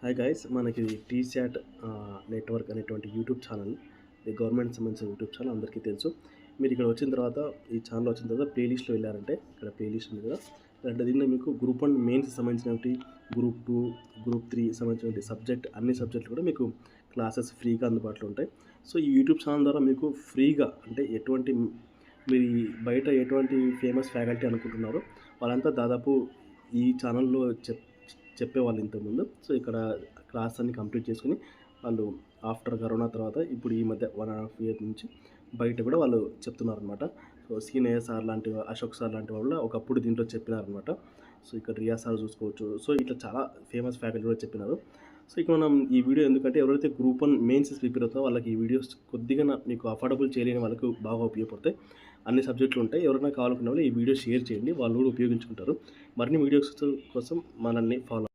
Hi guys, మనకి T-SAT network అనేటువంటి YouTube channel, ఇది గవర్నమెంట్ సంబంధించిన యూట్యూబ్ ఛానల్ అందరికీ తెలుసు. మీరు ఇక్కడ వచ్చిన తర్వాత, ఈ ఛానల్ వచ్చిన తర్వాత ప్లేలిస్ట్లో వెళ్ళారంటే ఇక్కడ ప్లేలిస్ట్ ఉంది కదా, అంటే దీనిలో మీకు గ్రూప్ 1 మెయిన్స్ సంబంధించినటువంటి, గ్రూప్ 2, గ్రూప్ 3 సంబంధించినటువంటి అన్ని సబ్జెక్టులు కూడా మీకు క్లాసెస్ ఫ్రీగా అందుబాటులో ఉంటాయి. సో ఈ యూట్యూబ్ ఛానల్ ద్వారా మీకు ఫ్రీగా, అంటే మీరు బయట ఎటువంటి ఫేమస్ ఫ్యాకల్టీ అనుకుంటున్నారో వాళ్ళంతా దాదాపు ఈ ఛానల్లో చెప్పేవాళ్ళు ఇంతకుముందు. సో ఇక్కడ క్లాస్ అన్ని కంప్లీట్ చేసుకుని వాళ్ళు ఆఫ్టర్ కరోనా తర్వాత ఇప్పుడు ఈ మధ్య 1.5 ఇయర్ నుంచి బయట కూడా వాళ్ళు చెప్తున్నారనమాట. సో సీనయ్య సార్ లాంటి, అశోక్ సార్ లాంటి వాళ్ళు ఒకప్పుడు దీంట్లో చెప్పినారనమాట. సో ఇక్కడ రియా సార్ చూసుకోవచ్చు. సో ఇట్లా చాలా ఫేమస్ ఫ్యాకల్టీ కూడా చెప్పినారు. సో ఇక మనం ఈ వీడియో ఎందుకంటే ఎవరైతే గ్రూప్ 1 మెయిన్స్ ప్రిపేర్ అవుతారో వాళ్ళకి ఈ వీడియోస్ కొద్దిగా మీకు అఫోర్డబుల్ చేయలేని వాళ్ళకు బాగా ఉపయోగపడతాయి. అన్ని సబ్జెక్టులు ఉంటాయి. ఎవరైనా కావాలనుకున్న వాళ్ళు ఈ వీడియో షేర్ చేయండి, వాళ్ళు కూడా ఉపయోగించుకుంటారు. మరిన్ని వీడియోస్ కోసం మనల్ని ఫాలో